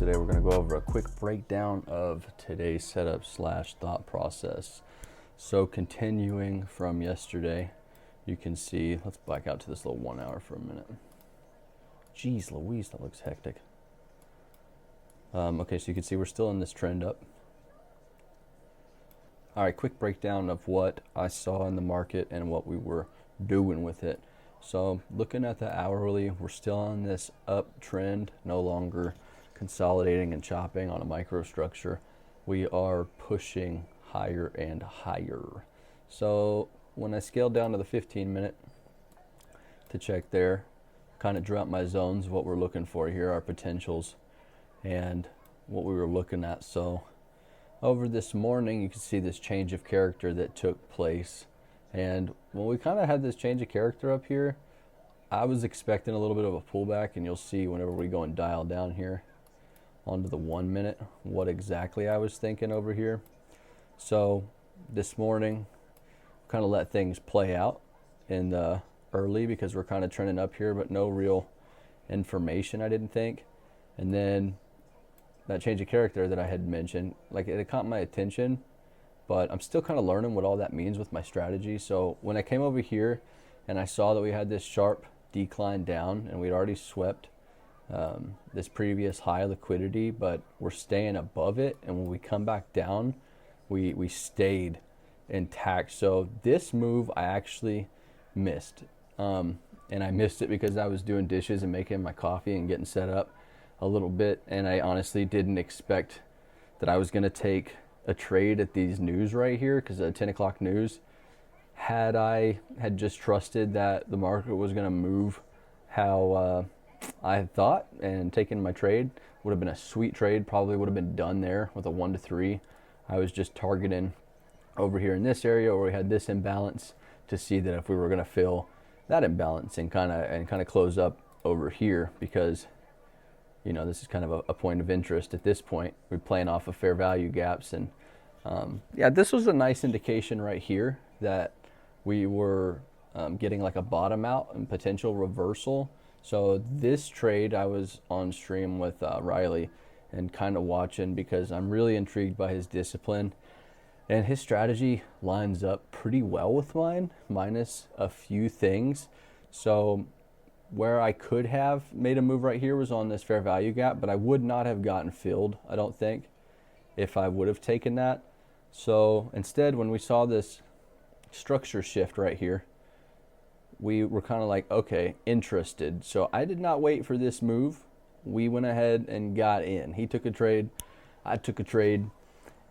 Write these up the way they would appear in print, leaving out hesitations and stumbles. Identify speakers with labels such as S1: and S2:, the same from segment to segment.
S1: Today we're going to go over a quick breakdown of today's setup slash thought process. So continuing from yesterday, you can see, let's back out to this little 1 hour for a minute. Jeez Louise, that looks hectic. Okay, so you can see we're still in this trend up. All right, quick breakdown of what I saw in the market and what we were doing with it. So looking at the hourly, we're still on this uptrend, no longer consolidating and chopping on a microstructure. We are pushing higher and higher. So when I scaled down to the 15-minute to check there, kind of drew out my zones, what we're looking for here, our potentials, and what we were looking at. So over this morning, you can see this change of character that took place. And when we kind of had this change of character up here, I was expecting a little bit of a pullback, and you'll see whenever we go and dial down here onto the 1 minute what exactly I was thinking over here. So this morning, kind of let things play out in the early because we're kind of trending up here, but no real information, I didn't think. And then that change of character that I had mentioned, like it caught my attention, but I'm still kind of learning what all that means with my strategy. So when I came over here and I saw that we had this sharp decline down and we'd already swept this previous high liquidity, but we're staying above it, and when we come back down, we stayed intact. So this move I actually missed, and I missed it because I was doing dishes and making my coffee and getting set up a little bit, and I honestly didn't expect that I was going to take a trade at these news right here, because the 10 o'clock news, had I had just trusted that the market was going to move how I had thought and taken my trade, would have been a sweet trade, probably would have been done there with a 1 to 3. I was just targeting over here in this area where we had this imbalance to see that if we were going to fill that imbalance and kind of close up over here, because you know, this is kind of a point of interest at this point. We're playing off of fair value gaps. And yeah, this was a nice indication right here that we were getting like a bottom out and potential reversal. So this trade, I was on stream with Riley and kind of watching because I'm really intrigued by his discipline. And his strategy lines up pretty well with mine, minus a few things. So where I could have made a move right here was on this fair value gap, but I would not have gotten filled, I don't think, if I would have taken that. So instead, when we saw this structure shift right here, we were kind of like, okay, interested. So I did not wait for this move. We went ahead and got in. He took a trade, I took a trade.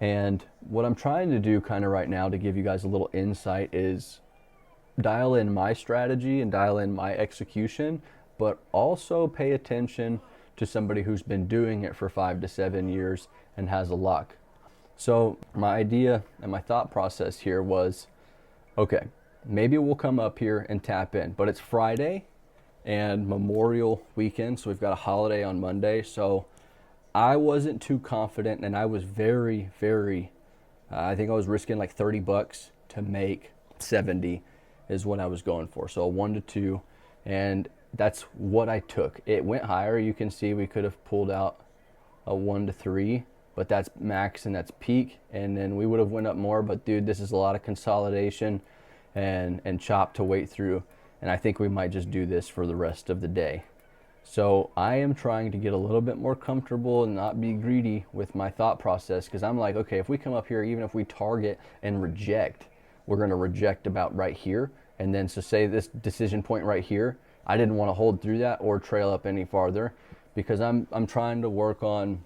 S1: And what I'm trying to do kind of right now to give you guys a little insight is dial in my strategy and dial in my execution, but also pay attention to somebody who's been doing it for 5 to 7 years and has a luck. So my idea and my thought process here was, okay, maybe we'll come up here and tap in, but it's Friday and Memorial weekend, so we've got a holiday on Monday. So I wasn't too confident, and I was very, I think I was risking like $30 to make 70 is what I was going for. So a 1 to 2, and that's what I took. It went higher. You can see we could have pulled out a 1 to 3, but that's max and that's peak, and then we would have went up more. But dude, this is a lot of consolidation and chop to wait through, and I think we might just do this for the rest of the day. So I am trying to get a little bit more comfortable and not be greedy with my thought process, because I'm like, okay, if we come up here, even if we target and reject, we're going to reject about right here. And then so say this decision point right here, I didn't want to hold through that or trail up any farther, because I'm trying to work on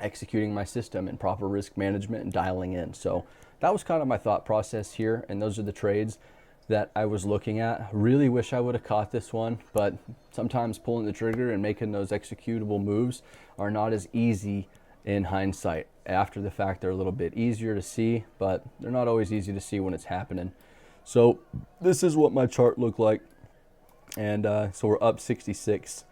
S1: executing my system and proper risk management and dialing in. So that was kind of my thought process here, and those are the trades that I was looking at. Really wish I would have caught this one, but sometimes pulling the trigger and making those executable moves are not as easy in hindsight. After the fact, they're a little bit easier to see, but they're not always easy to see when it's happening. So this is what my chart looked like, and so we're up 66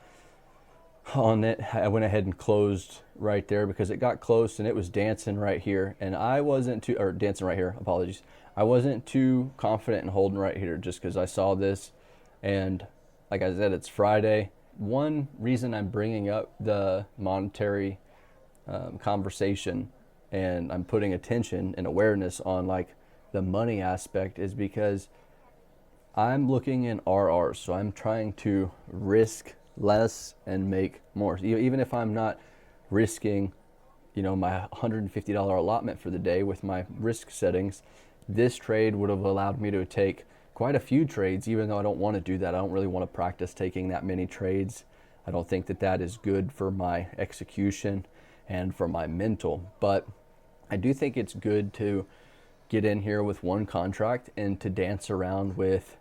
S1: on it. I went ahead and closed right there because it got close and it was dancing right here, and I wasn't too, or dancing right here, apologies. I wasn't too confident in holding right here just because I saw this, and like I said, it's Friday. One reason I'm bringing up the monetary conversation and I'm putting attention and awareness on like the money aspect is because I'm looking in RRs. So I'm trying to risk less and make more. Even if I'm not risking, my $150 allotment for the day with my risk settings, this trade would have allowed me to take quite a few trades, even though I don't want to do that. I don't really want to practice taking that many trades. I don't think that that is good for my execution and for my mental. But I do think it's good to get in here with one contract and to dance around with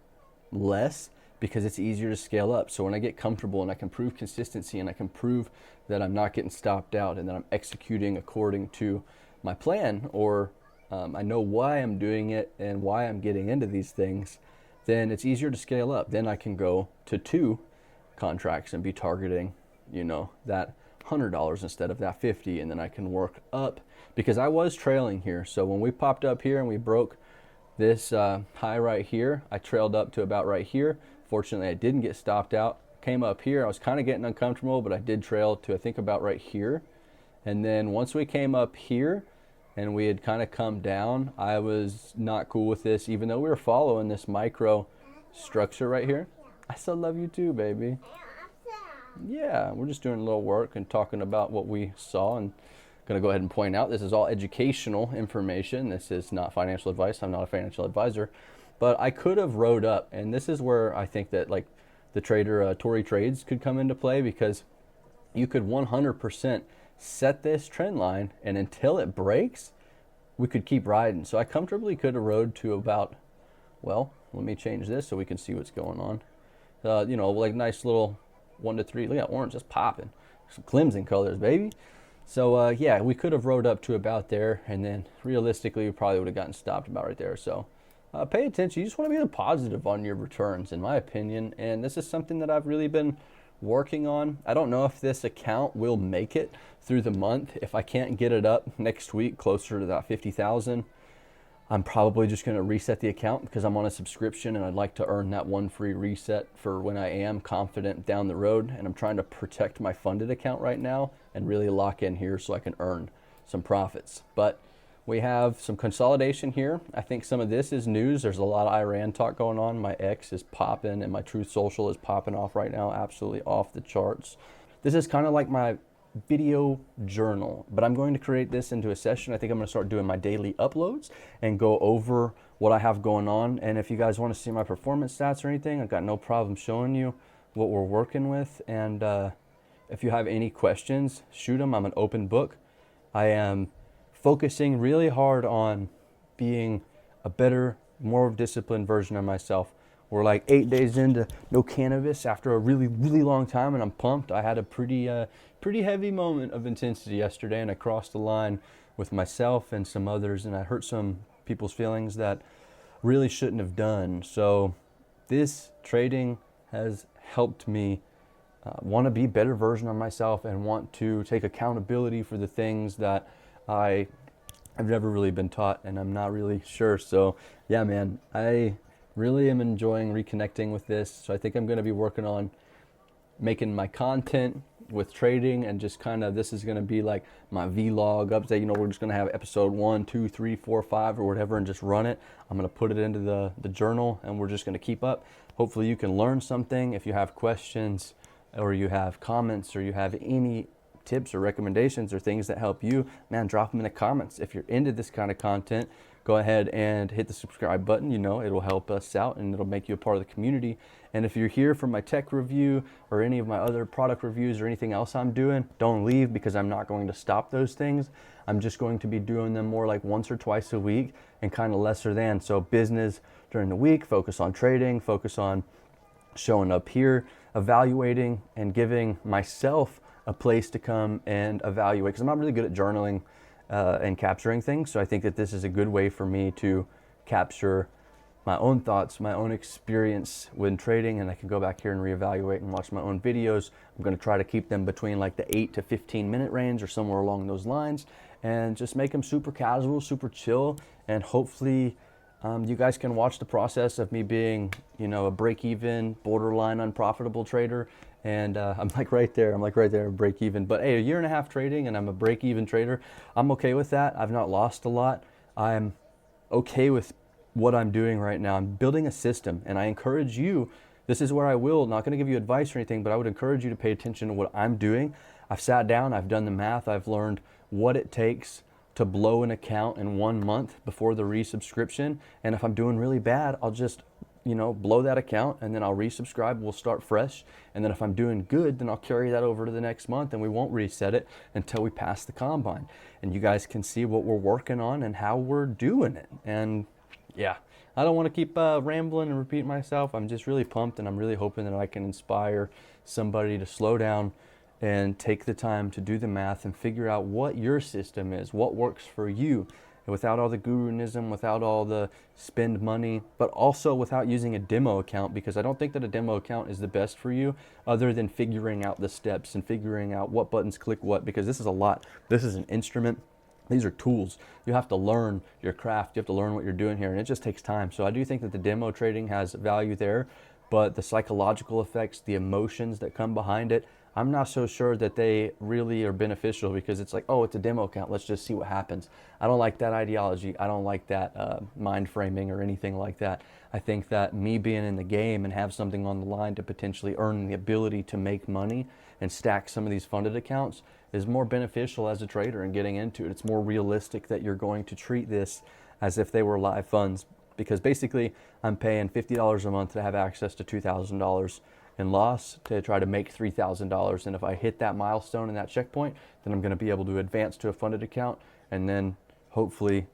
S1: less because it's easier to scale up. So when I get comfortable and I can prove consistency and I can prove that I'm not getting stopped out and that I'm executing according to my plan, or I know why I'm doing it and why I'm getting into these things, then it's easier to scale up. Then I can go to 2 contracts and be targeting, that $100 instead of that $50, and then I can work up because I was trailing here. So when we popped up here and we broke this high right here, I trailed up to about right here. Fortunately, I didn't get stopped out. Came up here, I was kind of getting uncomfortable, but I did trail to I think about right here. And then once we came up here and we had kind of come down, I was not cool with this, even though we were following this micro structure right here. I still love you too, baby. Yeah, we're just doing a little work and talking about what we saw, and going to go ahead and point out this is all educational information. This is not financial advice. I'm not a financial advisor, but I could have rode up, and this is where I think that like the trader Tory trades could come into play, because you could 100% set this trend line, and until it breaks, we could keep riding. So I comfortably could have rode to about, well, let me change this so we can see what's going on. Like nice little 1 to 3. Look at orange, just popping. Some Clemson colors, baby. So yeah, we could have rode up to about there, and then realistically, we probably would have gotten stopped about right there. So pay attention. You just want to be the positive on your returns, in my opinion. And this is something that I've really been working on. I don't know if this account will make it through the month. If I can't get it up next week closer to that 50,000, I'm probably just going to reset the account because I'm on a subscription and I'd like to earn that one free reset for when I am confident down the road. And I'm trying to protect my funded account right now and really lock in here so I can earn some profits. But we have some consolidation here. I think some of this is news. There's a lot of Iran talk going on. My X is popping and my Truth Social is popping off right now, absolutely off the charts. This is kind of like my video journal, but I'm going to create this into a session. I think I'm going to start doing my daily uploads and go over what I have going on. And if you guys want to see my performance stats or anything, I've got no problem showing you what we're working with. And if you have any questions, shoot them. I'm an open book. I am focusing really hard on being a better, more disciplined version of myself. We're like 8 days into no cannabis after a really, really long time, and I'm pumped. I had a pretty heavy moment of intensity yesterday, and I crossed the line with myself and some others, and I hurt some people's feelings that really shouldn't have done. So this trading has helped me want to be a better version of myself and want to take accountability for the things that I've never really been taught, and I'm not really sure. So yeah, man, I really am enjoying reconnecting with this. So I think I'm going to be working on making my content with trading, and just kind of, this is going to be like my vlog update. We're just going to have episode 1, 2, 3, 4, 5 or whatever, and just run it. I'm going to put it into the journal, and we're just going to keep up. Hopefully you can learn something. If you have questions or you have comments or you have any tips or recommendations or things that help you, man, drop them in the comments. If you're into this kind of content, go ahead and hit the subscribe button. It'll help us out and it'll make you a part of the community. And if you're here for my tech review or any of my other product reviews or anything else I'm doing, don't leave, because I'm not going to stop those things. I'm just going to be doing them more like once or twice a week and kind of lesser than. So business during the week, focus on trading, focus on showing up here, evaluating, and giving myself a place to come and evaluate, because I'm not really good at journaling and capturing things. So I think that this is a good way for me to capture my own thoughts, my own experience when trading, and I can go back here and reevaluate and watch my own videos. I'm going to try to keep them between like the 8 to 15 minute range or somewhere along those lines, and just make them super casual, super chill, and hopefully You guys can watch the process of me being, you know, a break-even, borderline unprofitable trader. And I'm like right there, break even. But hey, a year and a half trading and I'm a break even trader. I'm okay with that. I've not lost a lot. I'm okay with what I'm doing right now. I'm building a system, and I encourage you, this is where I will, not going to give you advice or anything, but I would encourage you to pay attention to what I'm doing. I've sat down, I've done the math, I've learned what it takes to blow an account in 1 month before the resubscription. And if I'm doing really bad, I'll just, you know, blow that account and then I'll resubscribe. We'll start fresh. And then if I'm doing good, then I'll carry that over to the next month and we won't reset it until we pass the combine. And you guys can see what we're working on and how we're doing it. And yeah, I don't want to keep rambling and repeating myself. I'm just really pumped, and I'm really hoping that I can inspire somebody to slow down and take the time to do the math and figure out what your system is, what works for you, and without all the guruism, without all the spend money, but also without using a demo account, because I don't think that a demo account is the best for you other than figuring out the steps and figuring out what buttons click what, because this is a lot. This is an instrument. These are tools. You have to learn your craft. You have to learn what you're doing here, and it just takes time. So I do think that the demo trading has value there, but the psychological effects, the emotions that come behind it, I'm not so sure that they really are beneficial, because it's like, oh, it's a demo account, let's just see what happens. I don't like that ideology. I don't like that mind framing or anything like that. I think that me being in the game and have something on the line to potentially earn the ability to make money and stack some of these funded accounts is more beneficial as a trader and getting into it. It's more realistic that you're going to treat this as if they were live funds, because basically I'm paying $50 a month to have access to $2,000 in loss to try to make $3,000. And if I hit that milestone and that checkpoint, then I'm going to be able to advance to a funded account. And then hopefully,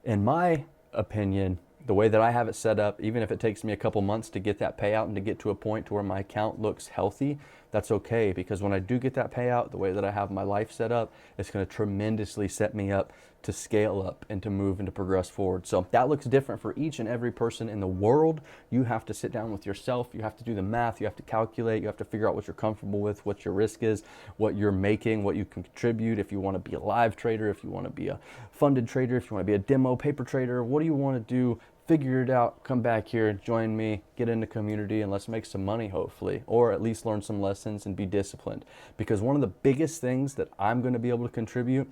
S1: in my opinion, the way that I have it set up, even if it takes me a couple months to get that payout and to get to a point to where my account looks healthy, that's okay, because when I do get that payout, the way that I have my life set up, it's going to tremendously set me up to scale up and to move and to progress forward. So that looks different for each and every person in the world. You have to sit down with yourself. You have to do the math. You have to calculate. You have to figure out what you're comfortable with, what your risk is, what you're making, what you can contribute. If you want to be a live trader, if you want to be a funded trader, if you want to be a demo paper trader, what do you want to do? Figure it out, come back here, join me, get in the community, and let's make some money, hopefully, or at least learn some lessons and be disciplined. Because one of the biggest things that I'm going to be able to contribute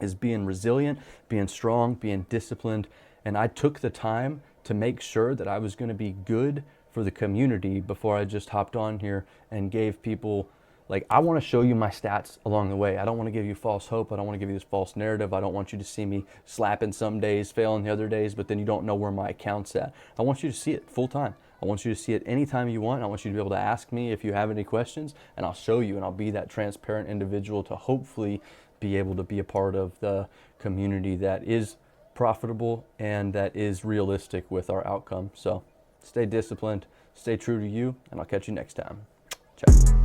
S1: is being resilient, being strong, being disciplined. And I took the time to make sure that I was going to be good for the community before I just hopped on here and gave people, like, I want to show you my stats along the way. I don't want to give you false hope. I don't want to give you this false narrative. I don't want you to see me slapping some days, failing the other days, but then you don't know where my account's at. I want you to see it full time. I want you to see it anytime you want. I want you to be able to ask me if you have any questions, and I'll show you, and I'll be that transparent individual to hopefully be able to be a part of the community that is profitable and that is realistic with our outcome. So stay disciplined, stay true to you, and I'll catch you next time. Ciao.